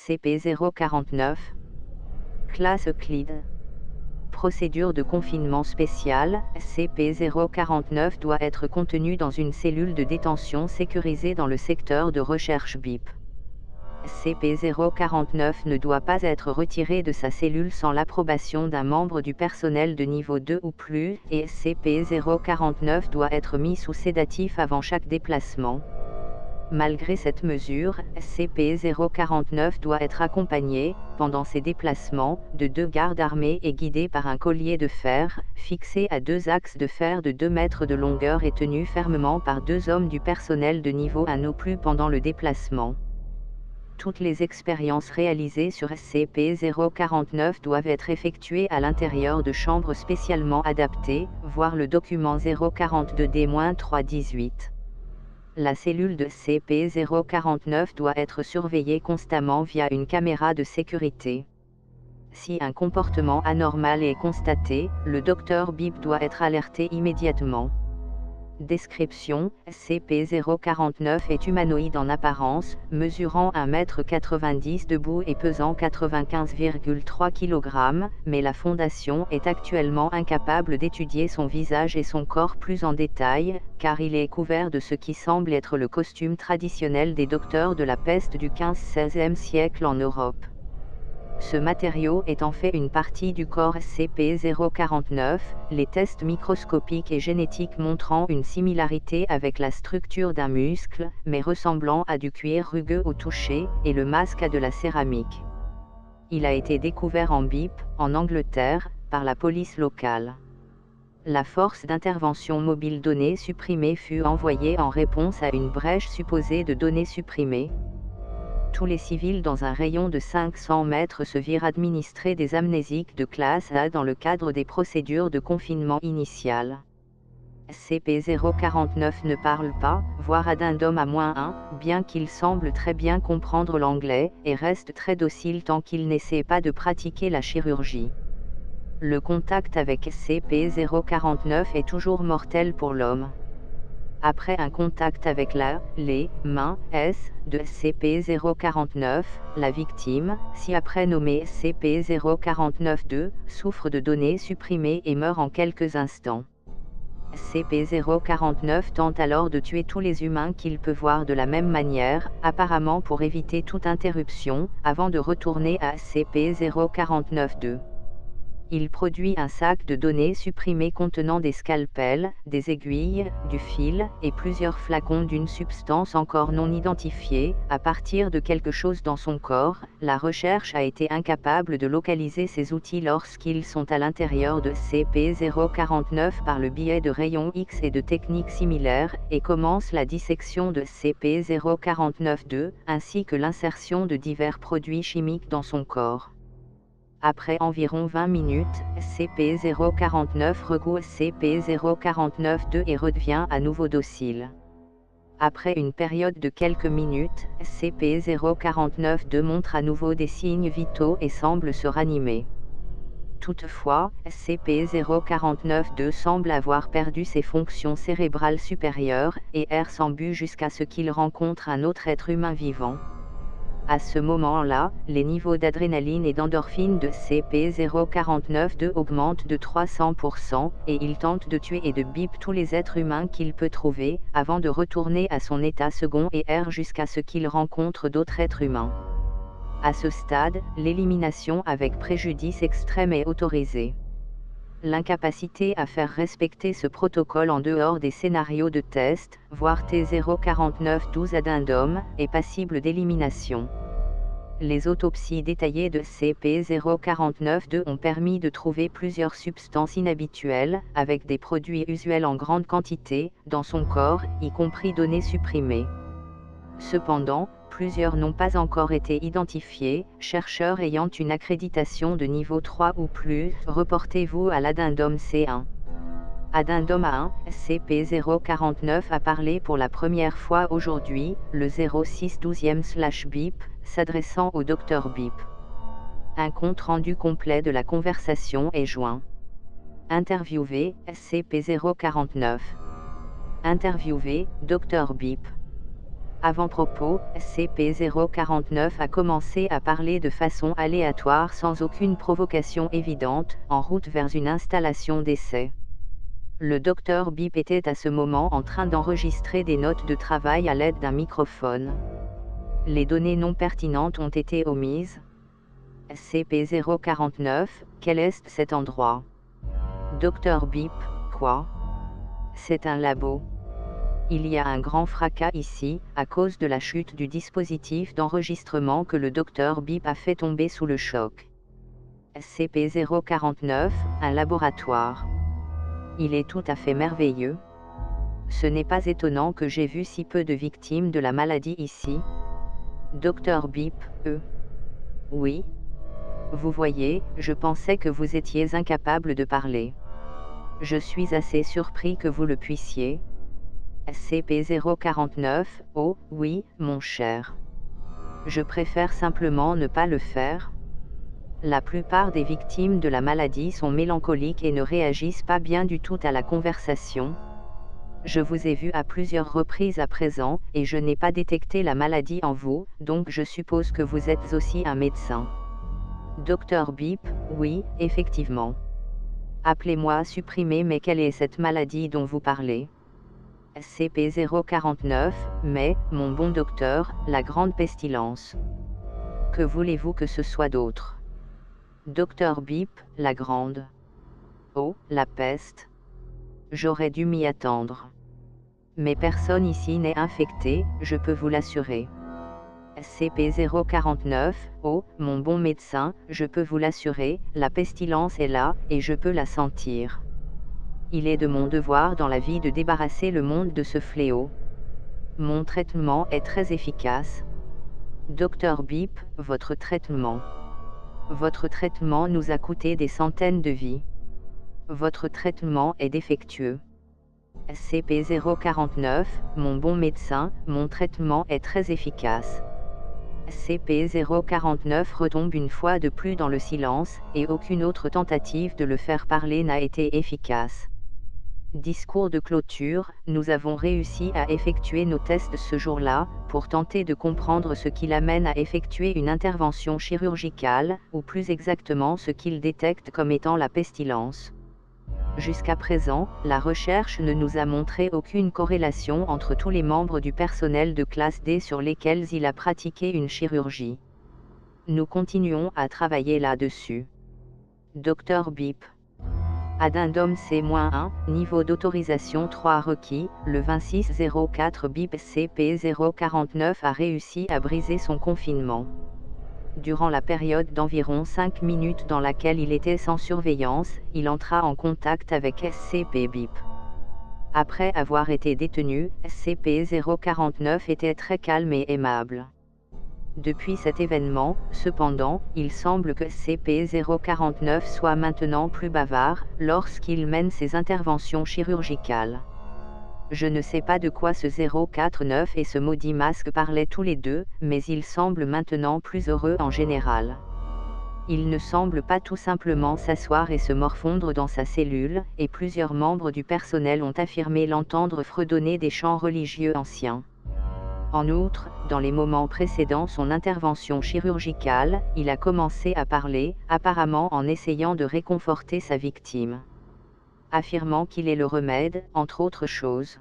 SCP-049. Classe Euclide. Procédure de confinement spéciale, SCP-049 doit être contenu dans une cellule de détention sécurisée dans le secteur de recherche BIP. SCP-049 ne doit pas être retiré de sa cellule sans l'approbation d'un membre du personnel de niveau 2 ou plus, et SCP-049 doit être mis sous sédatif avant chaque déplacement. Malgré cette mesure, SCP-049 doit être accompagné, pendant ses déplacements, de 2 gardes armés et guidé par un collier de fer, fixé à 2 axes de fer de 2 mètres de longueur et tenu fermement par 2 hommes du personnel de niveau 1 ou plus pendant le déplacement. Toutes les expériences réalisées sur SCP-049 doivent être effectuées à l'intérieur de chambres spécialement adaptées, voir le document 042D-318. La cellule de SCP-049 doit être surveillée constamment via une caméra de sécurité. Si un comportement anormal est constaté, le docteur BIP doit être alerté immédiatement. Description: SCP-049 est humanoïde en apparence, mesurant 1,90 m debout et pesant 95,3 kg, mais la Fondation est actuellement incapable d'étudier son visage et son corps plus en détail, car il est couvert de ce qui semble être le costume traditionnel des docteurs de la peste du 15-16e siècle en Europe. Ce matériau est en fait une partie du corps SCP-049, les tests microscopiques et génétiques montrant une similarité avec la structure d'un muscle, mais ressemblant à du cuir rugueux au toucher, et le masque à de la céramique. Il a été découvert en BIP, en Angleterre, par la police locale. La force d'intervention mobile données supprimées fut envoyée en réponse à une brèche supposée de données supprimées. Tous les civils dans un rayon de 500 mètres se virent administrer des amnésiques de classe A dans le cadre des procédures de confinement initiales. SCP-049 ne parle pas, voire addendum à -1, bien qu'il semble très bien comprendre l'anglais, et reste très docile tant qu'il n'essaie pas de pratiquer la chirurgie. Le contact avec SCP-049 est toujours mortel pour l'homme. Après un contact avec les mains de SCP-049, la victime, ci-après nommée SCP-049-2, souffre de données supprimées et meurt en quelques instants. SCP-049 tente alors de tuer tous les humains qu'il peut voir de la même manière, apparemment pour éviter toute interruption, avant de retourner à SCP-049-2. Il produit un sac de données supprimées contenant des scalpels, des aiguilles, du fil, et plusieurs flacons d'une substance encore non identifiée. À partir de quelque chose dans son corps, la recherche a été incapable de localiser ces outils lorsqu'ils sont à l'intérieur de SCP-049 par le biais de rayons X et de techniques similaires, et commence la dissection de SCP-049-2, ainsi que l'insertion de divers produits chimiques dans son corps. Après environ 20 minutes, SCP-049 regoue SCP-049-2 et redevient à nouveau docile. Après une période de quelques minutes, SCP-049-2 montre à nouveau des signes vitaux et semble se ranimer. Toutefois, SCP-049-2 semble avoir perdu ses fonctions cérébrales supérieures, et erre sans but jusqu'à ce qu'il rencontre un autre être humain vivant. À ce moment-là, les niveaux d'adrénaline et d'endorphine de SCP-049-2 augmentent de 300%, et il tente de tuer et de BIP tous les êtres humains qu'il peut trouver, avant de retourner à son état second et erre jusqu'à ce qu'il rencontre d'autres êtres humains. À ce stade, l'élimination avec préjudice extrême est autorisée. L'incapacité à faire respecter ce protocole en dehors des scénarios de test, voire T049-12 addendum, est passible d'élimination. Les autopsies détaillées de SCP-049-2 ont permis de trouver plusieurs substances inhabituelles, avec des produits usuels en grande quantité, dans son corps, y compris données supprimées. Cependant, plusieurs n'ont pas encore été identifiés. Chercheurs ayant une accréditation de niveau 3 ou plus, reportez-vous à l'addendum C1. Addendum A1, SCP-049 a parlé pour la première fois aujourd'hui, le 0612e/BIP, s'adressant au Dr BIP. Un compte-rendu complet de la conversation est joint. Interviewé, SCP-049. Interviewé, Dr BIP. Avant-propos, SCP-049 a commencé à parler de façon aléatoire sans aucune provocation évidente, en route vers une installation d'essai. Le docteur Bip était à ce moment en train d'enregistrer des notes de travail à l'aide d'un microphone. Les données non pertinentes ont été omises. SCP-049, quel est cet endroit? Docteur Bip, quoi? C'est un labo. Il y a un grand fracas ici, à cause de la chute du dispositif d'enregistrement que le docteur Bip a fait tomber sous le choc. SCP-049, un laboratoire. Il est tout à fait merveilleux. Ce n'est pas étonnant que j'ai vu si peu de victimes de la maladie ici. Docteur Bip, oui. Vous voyez, je pensais que vous étiez incapable de parler. Je suis assez surpris que vous le puissiez. SCP-049, oh, oui, mon cher. Je préfère simplement ne pas le faire. La plupart des victimes de la maladie sont mélancoliques et ne réagissent pas bien du tout à la conversation. Je vous ai vu à plusieurs reprises à présent, et je n'ai pas détecté la maladie en vous, donc je suppose que vous êtes aussi un médecin. Docteur Bip, oui, effectivement. Appelez-moi supprimé, mais quelle est cette maladie dont vous parlez? SCP-049, mais, mon bon docteur, la grande pestilence. Que voulez-vous que ce soit d'autre? Docteur Bip, la grande. Oh, la peste. J'aurais dû m'y attendre. Mais personne ici n'est infecté, je peux vous l'assurer. SCP-049, oh, mon bon médecin, je peux vous l'assurer, la pestilence est là, et je peux la sentir. Il est de mon devoir dans la vie de débarrasser le monde de ce fléau. Mon traitement est très efficace. Docteur Bip, votre traitement. Votre traitement nous a coûté des centaines de vies. Votre traitement est défectueux. SCP-049, mon bon médecin, mon traitement est très efficace. SCP-049 retombe une fois de plus dans le silence, et aucune autre tentative de le faire parler n'a été efficace. Discours de clôture, nous avons réussi à effectuer nos tests ce jour-là, pour tenter de comprendre ce qui l'amène à effectuer une intervention chirurgicale, ou plus exactement ce qu'il détecte comme étant la pestilence. Jusqu'à présent, la recherche ne nous a montré aucune corrélation entre tous les membres du personnel de classe D sur lesquels il a pratiqué une chirurgie. Nous continuons à travailler là-dessus. Docteur Bip. Addendum C-1, niveau d'autorisation 3 requis, le 2604 BIP SCP-049 a réussi à briser son confinement. Durant la période d'environ 5 minutes dans laquelle il était sans surveillance, il entra en contact avec SCP-BIP. Après avoir été détenu, SCP-049 était très calme et aimable. Depuis cet événement, cependant, il semble que SCP-049 soit maintenant plus bavard, lorsqu'il mène ses interventions chirurgicales. Je ne sais pas de quoi ce 049 et ce maudit masque parlaient tous les deux, mais il semble maintenant plus heureux en général. Il ne semble pas tout simplement s'asseoir et se morfondre dans sa cellule, et plusieurs membres du personnel ont affirmé l'entendre fredonner des chants religieux anciens. En outre, dans les moments précédant son intervention chirurgicale, il a commencé à parler, apparemment en essayant de réconforter sa victime. Affirmant qu'il est le remède, entre autres choses.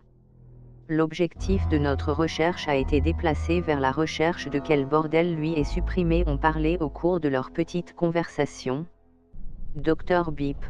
L'objectif de notre recherche a été déplacé vers la recherche de quel bordel lui et supprimé ont parlé au cours de leur petite conversation. Docteur Bip.